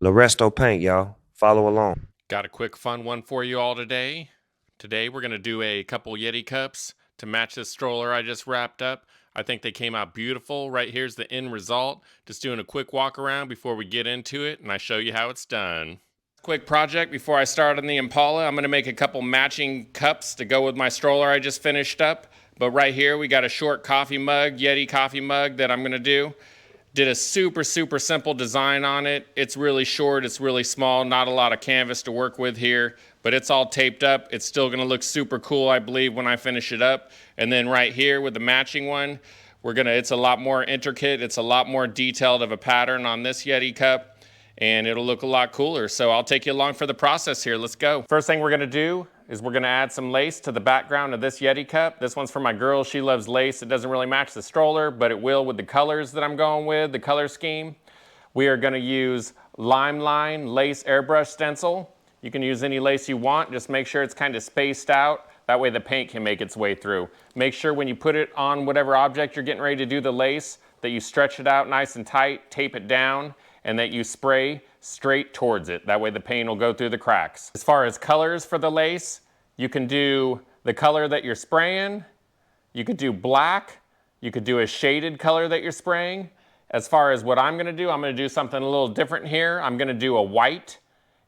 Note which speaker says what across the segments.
Speaker 1: Loresto paint, y'all. Follow along.
Speaker 2: Got a quick fun one for you all today. Today we're going to do a couple Yeti cups to match this stroller I just wrapped up. I think they came out beautiful. Right here's the end result. Just doing a quick walk around before we get into it and I show you how it's done. Quick project before I start on the Impala. I'm going to make a couple matching cups to go with my stroller I just finished up. But right here we got a short coffee mug, Yeti coffee mug that I'm going to do. Did a super simple design on it. It's really short, it's really small, not a lot of canvas to work with here, but it's all taped up. It's still gonna look super cool, I believe, when I finish it up. And then right here with the matching one, it's a lot more intricate, it's a lot more detailed of a pattern on this Yeti cup, and it'll look a lot cooler. So I'll take you along for the process here, let's go. First thing we're gonna do is we're gonna add some lace to the background of this Yeti cup. This one's for my girl, she loves lace. It doesn't really match the stroller, but it will with the colors that I'm going with, the color scheme. We are gonna use Lime Line Lace Airbrush Stencil. You can use any lace you want, just make sure it's kind of spaced out. That way the paint can make its way through. Make sure when you put it on whatever object you're getting ready to do the lace, that you stretch it out nice and tight, tape it down, and that you spray straight towards it. That way the paint will go through the cracks. As far as colors for the lace, you can do the color that you're spraying, you could do black, you could do a shaded color that you're spraying. As far as what I'm gonna do something a little different here. I'm gonna do a white,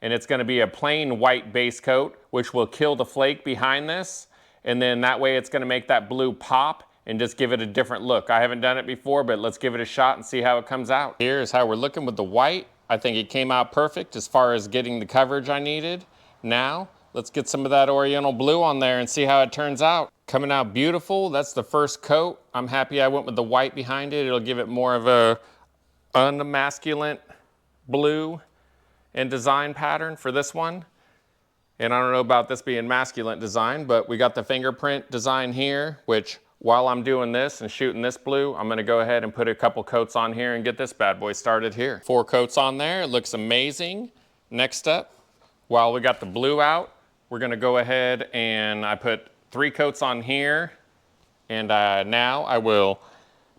Speaker 2: and it's gonna be a plain white base coat, which will kill the flake behind this. And then that way it's gonna make that blue pop and just give it a different look. I haven't done it before, but let's give it a shot and see how it comes out. Here's how we're looking with the white. I think it came out perfect as far as getting the coverage I needed. Now, let's get some of that Oriental blue on there and see how it turns out. Coming out beautiful, that's the first coat. I'm happy I went with the white behind it. It'll give it more of a unmasculine blue and design pattern for this one. And I don't know about this being masculine design, but we got the fingerprint design here, which while I'm doing this and shooting this blue, I'm gonna go ahead and put a couple coats on here and get this bad boy started here. 4 coats on there, it looks amazing. Next up, while we got the blue out, we're gonna go ahead and I put 3 coats on here. And now I will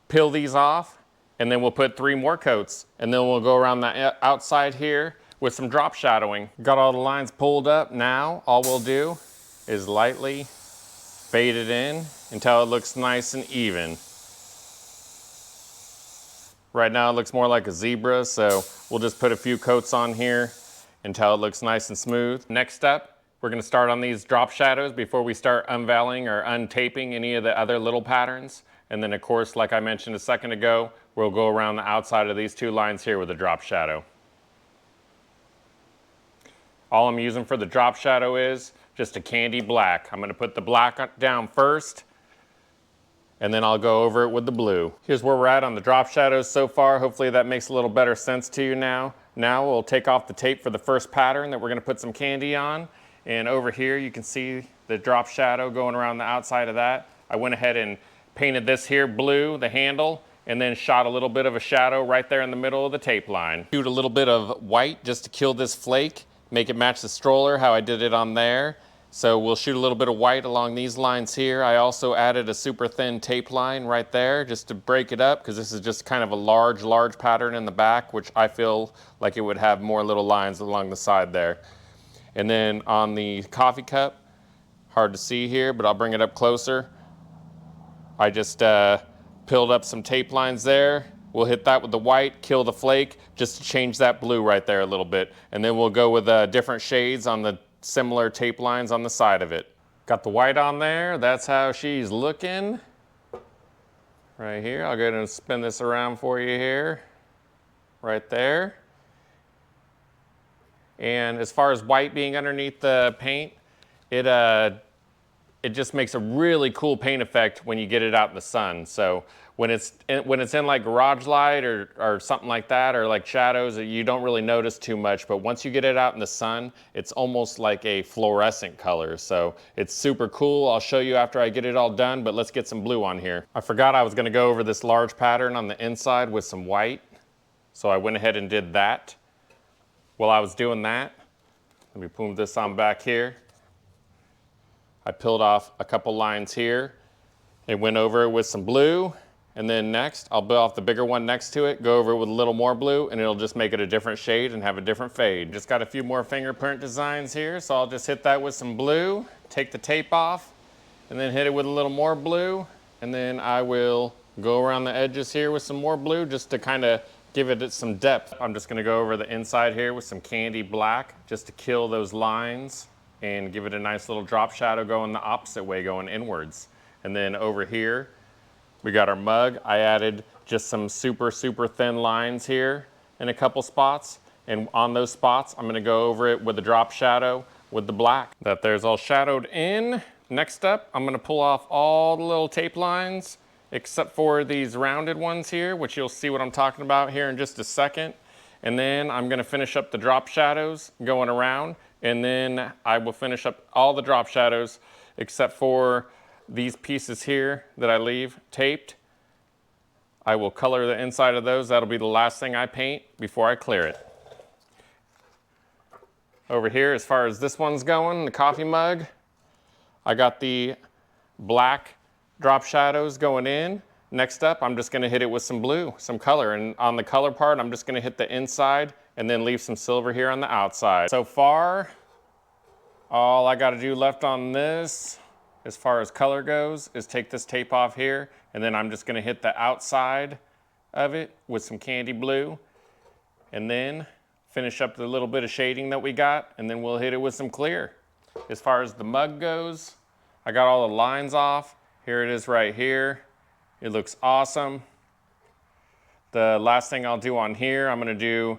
Speaker 2: peel these off and then we'll put 3 more coats. And then we'll go around the outside here with some drop shadowing. Got all the lines pulled up. Now all we'll do is lightly fade it in until it looks nice and even. Right now it looks more like a zebra, so we'll just put a few coats on here until it looks nice and smooth. Next up, we're gonna start on these drop shadows before we start unveiling or untaping any of the other little patterns. And then of course, like I mentioned a second ago, we'll go around the outside of these 2 lines here with a drop shadow. All I'm using for the drop shadow is just a candy black. I'm gonna put the black down first, and then I'll go over it with the blue. Here's where we're at on the drop shadows so far. Hopefully that makes a little better sense to you now. Now we'll take off the tape for the first pattern that we're gonna put some candy on. And over here you can see the drop shadow going around the outside of that. I went ahead and painted this here blue, the handle, and then shot a little bit of a shadow right there in the middle of the tape line. Shoot a little bit of white just to kill this flake, make it match the stroller, how I did it on there. So we'll shoot a little bit of white along these lines here. I also added a super thin tape line right there just to break it up, because this is just kind of a large pattern in the back, which I feel like it would have more little lines along the side there. And then on the coffee cup, hard to see here, but I'll bring it up closer. I just peeled up some tape lines there. We'll hit that with the white, kill the flake, just to change that blue right there a little bit. And then we'll go with different shades on the similar tape lines on the side of it. Got the white on there, that's how she's looking. Right here, I'll go ahead and spin this around for you here. Right there. And as far as white being underneath the paint, it just makes a really cool paint effect when you get it out in the sun. So when it's in like garage light or something like that, or like shadows, you don't really notice too much. But once you get it out in the sun, it's almost like a fluorescent color. So it's super cool. I'll show you after I get it all done, but let's get some blue on here. I forgot I was gonna go over this large pattern on the inside with some white. So I went ahead and did that. While I was doing that, let me move this on back here. I peeled off a couple lines here and went over it with some blue, And then next, I'll build off the bigger one next to it, go over it with a little more blue, and it'll just make it a different shade and have a different fade. Just got a few more fingerprint designs here, so I'll just hit that with some blue, take the tape off, and then hit it with a little more blue, and then I will go around the edges here with some more blue just to kind of give it some depth. I'm just gonna go over the inside here with some candy black just to kill those lines and give it a nice little drop shadow going the opposite way, going inwards. And then over here, we got our mug. I added just some super thin lines here in a couple spots. And on those spots, I'm gonna go over it with the drop shadow with the black. That there's all shadowed in. Next up, I'm gonna pull off all the little tape lines except for these rounded ones here, which you'll see what I'm talking about here in just a second. And then I'm gonna finish up the drop shadows going around, and then I will finish up all the drop shadows except for these pieces here that I leave taped. I will color the inside of those. That'll be the last thing I paint before I clear it. Over here, as far as this one's going, the coffee mug, I got the black drop shadows going in. Next up, I'm just gonna hit it with some blue, some color. And on the color part, I'm just gonna hit the inside and then leave some silver here on the outside. So far, all I gotta do left on this, as far as color goes, is take this tape off here, and then I'm just gonna hit the outside of it with some candy blue, and then finish up the little bit of shading that we got, and then we'll hit it with some clear. As far as the mug goes, I got all the lines off. Here it is right here. It looks awesome. The last thing I'll do on here, I'm gonna do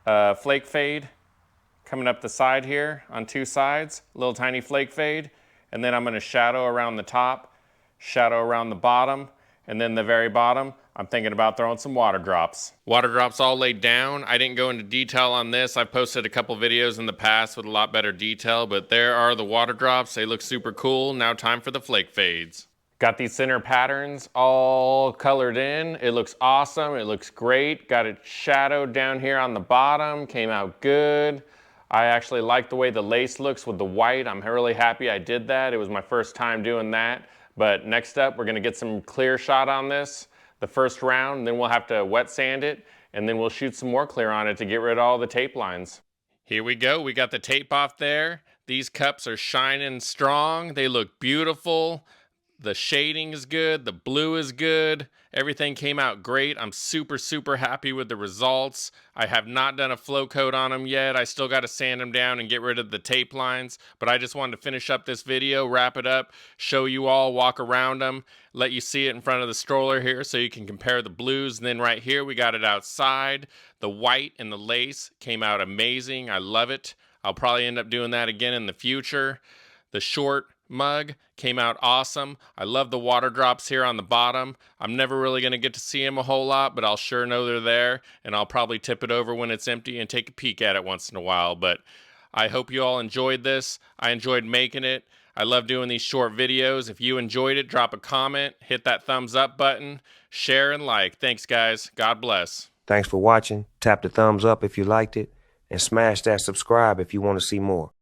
Speaker 2: a flake fade coming up the side here on two sides, little tiny flake fade, and then I'm gonna shadow around the top, shadow around the bottom, and then the very bottom, I'm thinking about throwing some water drops. Water drops all laid down. I didn't go into detail on this. I've posted a couple videos in the past with a lot better detail, but there are the water drops. They look super cool. Now time for the flake fades. Got these center patterns all colored in. It looks awesome. It looks great. Got it shadowed down here on the bottom. Came out good. I actually like the way the lace looks with the white. I'm really happy I did that. It was my first time doing that. But next up, we're gonna get some clear shot on this, the first round, then we'll have to wet sand it, and then we'll shoot some more clear on it to get rid of all the tape lines. Here we go, we got the tape off there. These cups are shining strong. They look beautiful. The shading is good, the blue is good. Everything came out great. I'm super happy with the results. I have not done a flow coat on them yet. I still got to sand them down and get rid of the tape lines, but I just wanted to finish up this video, wrap it up, show you all, walk around them, let you see it in front of the stroller here so you can compare the blues. And then right here, we got it outside. The white and the lace came out amazing. I love it. I'll probably end up doing that again in the future. The short mug came out awesome. I love the water drops here on the bottom. I'm never really going to get to see them a whole lot, but I'll sure know they're there, and I'll probably tip it over when it's empty and take a peek at it once in a while. But I hope you all enjoyed this. I enjoyed making it. I love doing these short videos. If you enjoyed it, drop a comment, hit that thumbs up button, share and like. Thanks, guys. God bless.
Speaker 1: Thanks for watching. Tap the thumbs up if you liked it, and smash that subscribe if you want to see more.